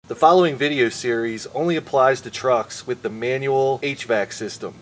The following video series only applies to trucks with the manual HVAC system.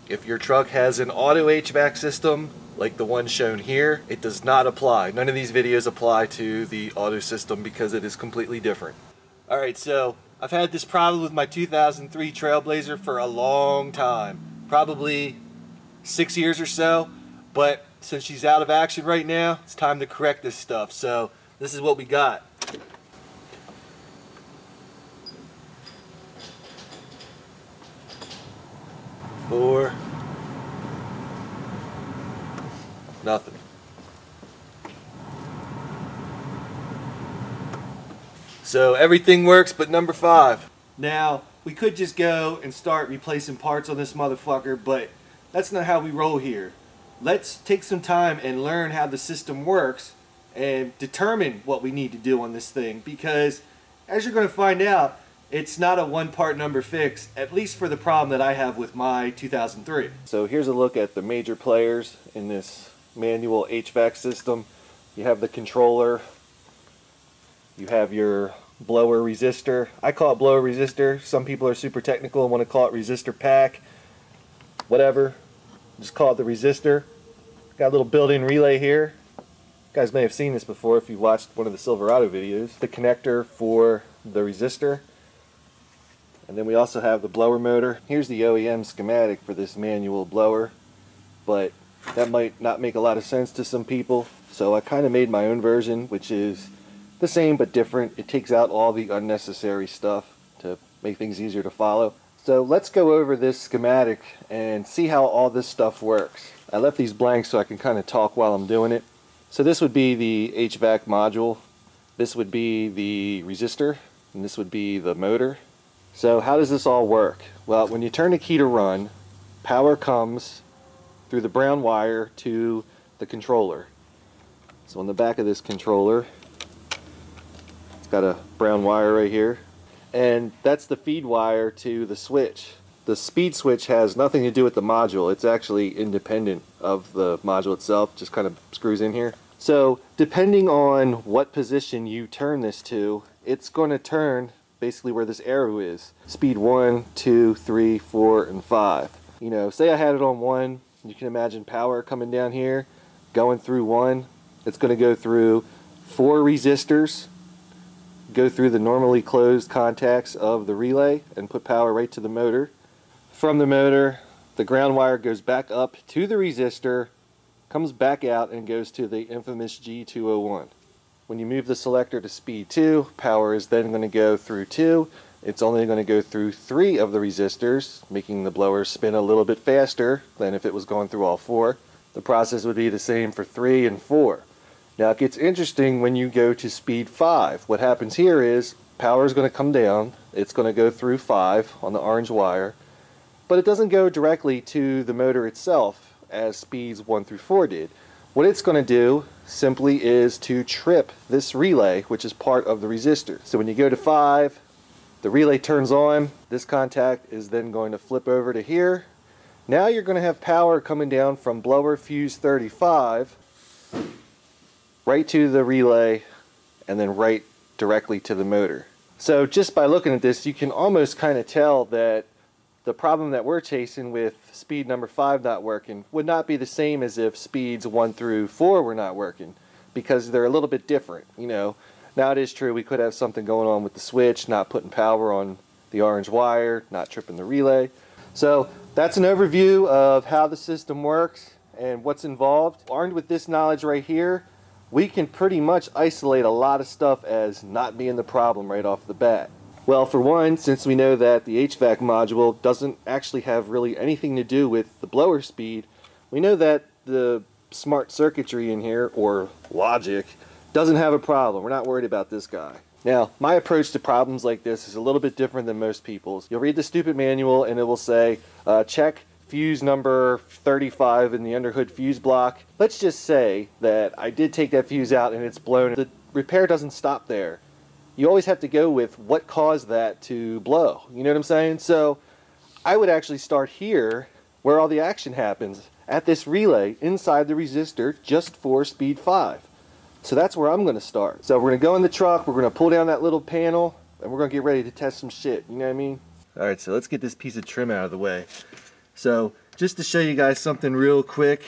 If your truck has an auto HVAC system, like the one shown here, it does not apply. None of these videos apply to the auto system because it is completely different. Alright, so I've had this problem with my 2003 Trailblazer for a long time. Probably 6 years or so, but since she's out of action right now, it's time to correct this stuff. So this is what we got. Nothing. So everything works but number 5. Now, we could just go and start replacing parts on this motherfucker, but that's not how we roll here. Let's take some time and learn how the system works and determine what we need to do on this thing, because as you're going to find out, it's not a one-part number fix, at least for the problem that I have with my 2003. So here's a look at the major players in this manual HVAC system. You have the controller, you have your blower resistor. I call it blower resistor. Some people are super technical and want to call it resistor pack. Whatever, just call it the resistor. Got a little built-in relay here. You guys may have seen this before if you watched one of the Silverado videos. The connector for the resistor. And then we also have the blower motor. Here's the OEM schematic for this manual blower, but that might not make a lot of sense to some people. So I kind of made my own version, which is the same but different. It takes out all the unnecessary stuff to make things easier to follow. So let's go over this schematic and see how all this stuff works. I left these blanks so I can kind of talk while I'm doing it. So this would be the HVAC module. This would be the resistor, and this would be the motor. So how does this all work? Well, when you turn the key to run, power comes through the brown wire to the controller. So on the back of this controller, it's got a brown wire right here, and that's the feed wire to the switch. The speed switch has nothing to do with the module. It's actually independent of the module itself, just kind of screws in here. So depending on what position you turn this to, it's going to turn basically where this arrow is. Speed 1, 2, 3, 4, and 5. You know, say I had it on 1, you can imagine power coming down here, going through 1. It's going to go through 4 resistors, go through the normally closed contacts of the relay, and put power right to the motor. From the motor, the ground wire goes back up to the resistor, comes back out, and goes to the infamous G201. When you move the selector to speed 2, power is then going to go through 2. It's only going to go through 3 of the resistors, making the blower spin a little bit faster than if it was going through all 4. The process would be the same for 3 and 4. Now it gets interesting when you go to speed 5. What happens here is power is going to come down. It's going to go through 5 on the orange wire, but it doesn't go directly to the motor itself as speeds 1 through 4 did. What it's going to do simply is to trip this relay, which is part of the resistor. So when you go to 5, the relay turns on. This contact is then going to flip over to here. Now you're going to have power coming down from blower fuse 35 right to the relay and then right directly to the motor. So just by looking at this, you can almost kind of tell that the problem that we're chasing with speed number 5 not working would not be the same as if speeds 1 through 4 were not working, because they're a little bit different. You know, now it is true we could have something going on with the switch, not putting power on the orange wire, not tripping the relay. So that's an overview of how the system works and what's involved. Armed with this knowledge right here, we can pretty much isolate a lot of stuff as not being the problem right off the bat. Well, for one, since we know that the HVAC module doesn't actually have really anything to do with the blower speed, we know that the smart circuitry in here, or logic, doesn't have a problem. We're not worried about this guy. Now, my approach to problems like this is a little bit different than most people's. You'll read the stupid manual and it will say, check fuse number 35 in the underhood fuse block. Let's just say that I did take that fuse out and it's blown. The repair doesn't stop there. You always have to go with what caused that to blow. You know what I'm saying? So I would actually start here where all the action happens, at this relay inside the resistor just for speed 5. So that's where I'm going to start. So we're going to go in the truck, we're going to pull down that little panel, and we're gonna get ready to test some shit, you know what I mean? Alright, so let's get this piece of trim out of the way. So, just to show you guys something real quick.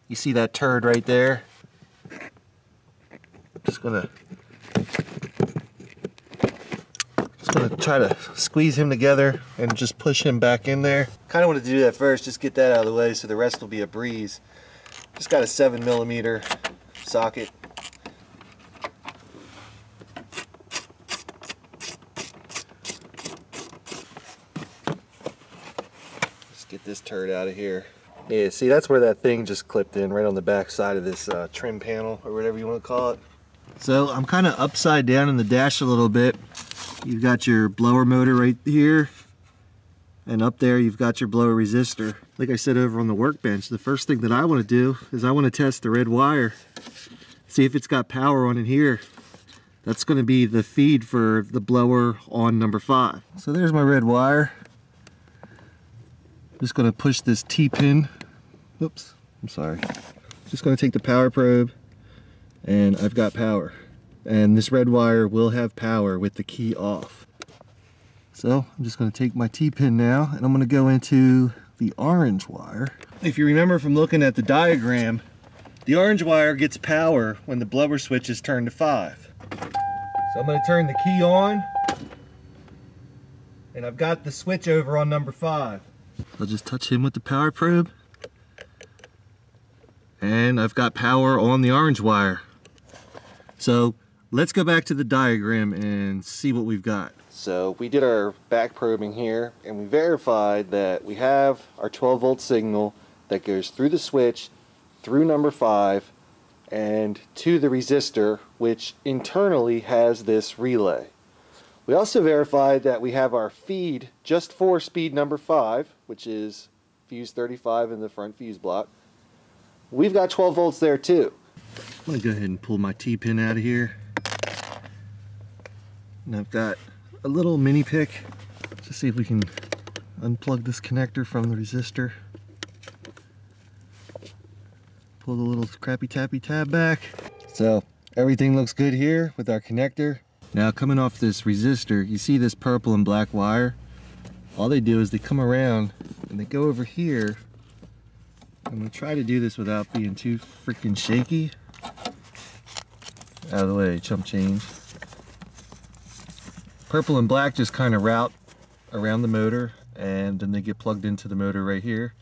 You see that turd right there? Just gonna try to squeeze him together and just push him back in there. Kind of want to do that first, just get that out of the way so the rest will be a breeze. Just got a 7mm socket. Let's get this turd out of here. Yeah, see, that's where that thing just clipped in, right on the back side of this trim panel, or whatever you want to call it. So I'm kind of upside down in the dash a little bit. You've got your blower motor right here, and up there you've got your blower resistor. Like I said over on the workbench, the first thing that I want to do is I want to test the red wire, see if it's got power on it here. That's going to be the feed for the blower on number 5. So there's my red wire. Just going to push this T-pin. Oops, I'm sorry. Just going to take the power probe, and I've got power. And this red wire will have power with the key off. So I'm just going to take my T-pin now, and I'm going to go into the orange wire. If you remember from looking at the diagram, the orange wire gets power when the blower switch is turned to 5. So I'm going to turn the key on, and I've got the switch over on number 5. I'll just touch him with the power probe, and I've got power on the orange wire. So let's go back to the diagram and see what we've got. So we did our back probing here, and we verified that we have our 12-volt signal that goes through the switch, through number 5, and to the resistor, which internally has this relay. We also verified that we have our feed just for speed number 5, which is fuse 35 in the front fuse block. We've got 12 volts there too. I'm going to go ahead and pull my T-pin out of here. And I've got a little mini pick to see if we can unplug this connector from the resistor. Pull the little crappy tappy tab back. So everything looks good here with our connector. Now coming off this resistor, you see this purple and black wire? All they do is they come around and they go over here. I'm going to try to do this without being too freaking shaky. Out of the way, chump change. Purple and black just kind of route around the motor, and then they get plugged into the motor right here.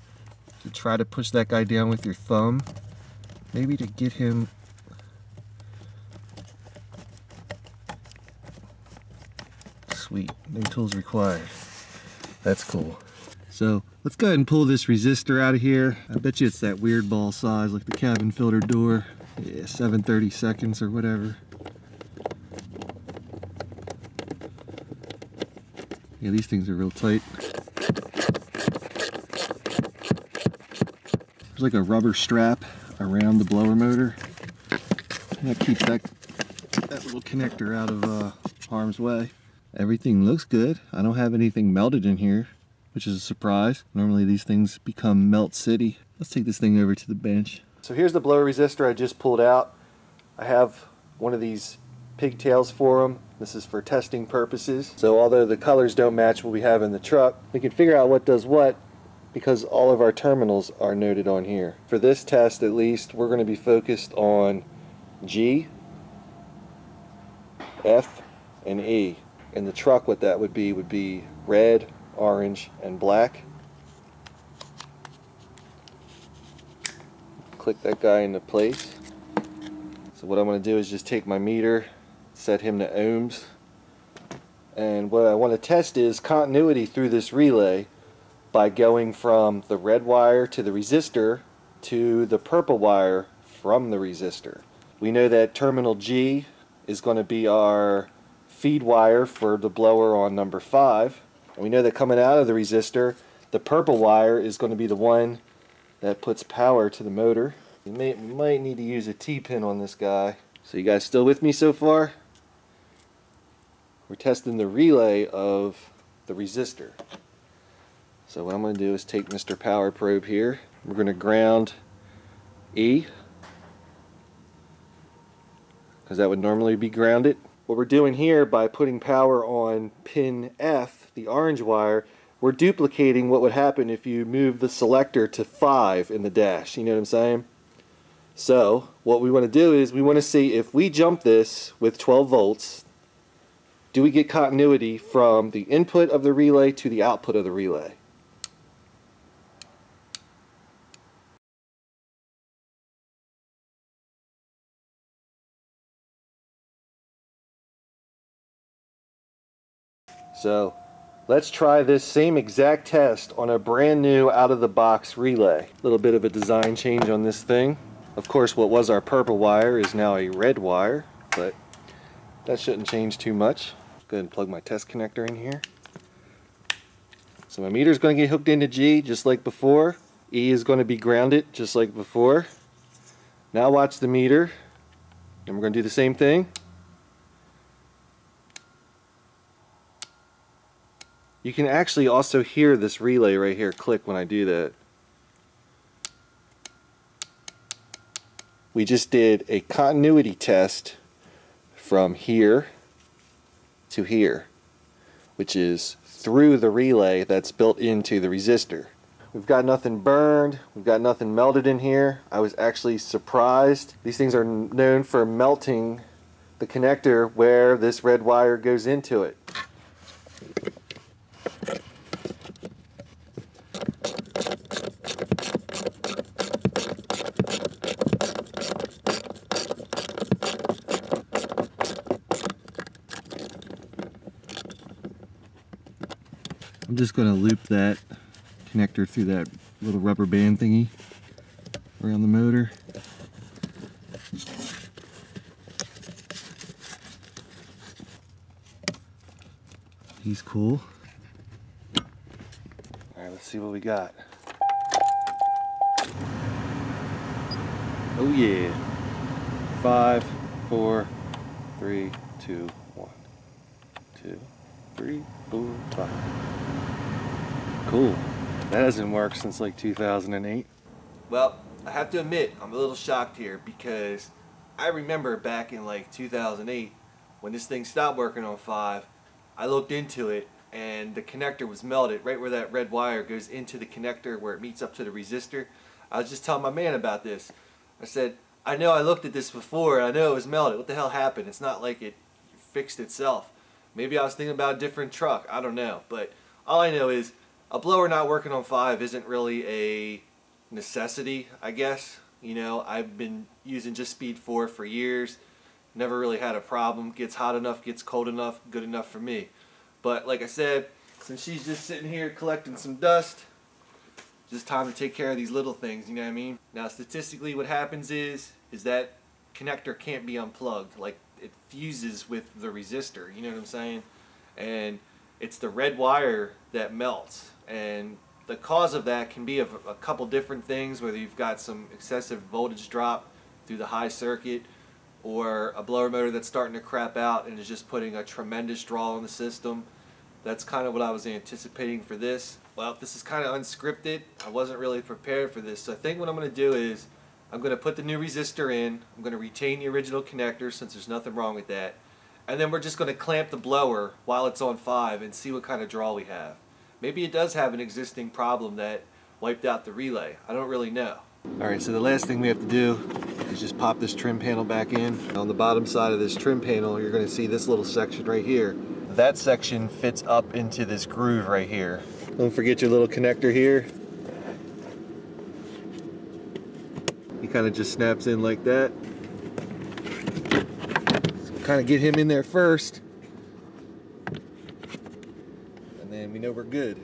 So try to push that guy down with your thumb, maybe to get him sweet. No tools required. That's cool. So let's go ahead and pull this resistor out of here. I bet you it's that weird ball size like the cabin filter door. Yeah, 7/32 or whatever. Yeah, these things are real tight. There's like a rubber strap around the blower motor. And that keeps that little connector out of harm's way. Everything looks good. I don't have anything melted in here, which is a surprise. Normally these things become melt city. Let's take this thing over to the bench. So here's the blower resistor I just pulled out. I have one of these pigtails for them. This is for testing purposes. So although the colors don't match what we have in the truck, we can figure out what does what because all of our terminals are noted on here. For this test at least, we're going to be focused on G, F, and E. In the truck what that would be red, orange, and black. Click that guy into place. So what I'm going to do is just take my meter, set him to ohms, and what I want to test is continuity through this relay by going from the red wire to the resistor to the purple wire from the resistor. We know that terminal G is going to be our feed wire for the blower on number 5. And we know that coming out of the resistor, the purple wire is going to be the one that puts power to the motor. You might need to use a T-pin on this guy. So you guys still with me so far? We're testing the relay of the resistor. So what I'm going to do is take Mr. Power Probe here. We're going to ground E. because that would normally be grounded. What we're doing here by putting power on pin F, the orange wire, we're duplicating what would happen if you move the selector to 5 in the dash. You know what I'm saying? So what we want to do is we want to see if we jump this with 12 volts, do we get continuity from the input of the relay to the output of the relay? So let's try this same exact test on a brand new out-of-the-box relay. A little bit of a design change on this thing. Of course, what was our purple wire is now a red wire, but that shouldn't change too much. Go ahead and plug my test connector in here. So my meter is going to get hooked into G just like before. E is going to be grounded just like before. Now watch the meter, and we're going to do the same thing. You can actually also hear this relay right here click when I do that. We just did a continuity test from here to here, which is through the relay that's built into the resistor. We've got nothing burned, we've got nothing melted in here. I was actually surprised. These things are known for melting the connector where this red wire goes into it. I'm just going to loop that connector through that little rubber band thingy around the motor. He's cool. Alright, let's see what we got. Oh yeah. 5, 4, 3, 2, 1. 2, 3, 4, 5. Cool. That hasn't worked since like 2008. Well, I have to admit, I'm a little shocked here because I remember back in like 2008 when this thing stopped working on 5, I looked into it and the connector was melted right where that red wire goes into the connector where it meets up to the resistor. I was just telling my man about this. I said, I know I looked at this before and I know it was melted. What the hell happened? It's not like it fixed itself. Maybe I was thinking about a different truck. I don't know. But all I know is a blower not working on 5 isn't really a necessity, I guess. You know, I've been using just speed 4 for years. Never really had a problem. Gets hot enough, gets cold enough, good enough for me. But like I said, since she's just sitting here collecting some dust, just time to take care of these little things, you know what I mean? Now statistically what happens is that connector can't be unplugged. Like it fuses with the resistor, you know what I'm saying? And it's the red wire that melts. And the cause of that can be of a couple different things, whether you've got some excessive voltage drop through the high circuit or a blower motor that's starting to crap out and is just putting a tremendous draw on the system. That's kind of what I was anticipating for this. Well, this is kind of unscripted. I wasn't really prepared for this. So I think what I'm going to do is I'm going to put the new resistor in. I'm going to retain the original connector since there's nothing wrong with that. And then we're just going to clamp the blower while it's on 5 and see what kind of draw we have. Maybe it does have an existing problem that wiped out the relay. I don't really know. Alright, so the last thing we have to do is just pop this trim panel back in. On the bottom side of this trim panel, you're going to see this little section right here. That section fits up into this groove right here. Don't forget your little connector here. He kind of just snaps in like that. So kind of get him in there first. And then we know we're good.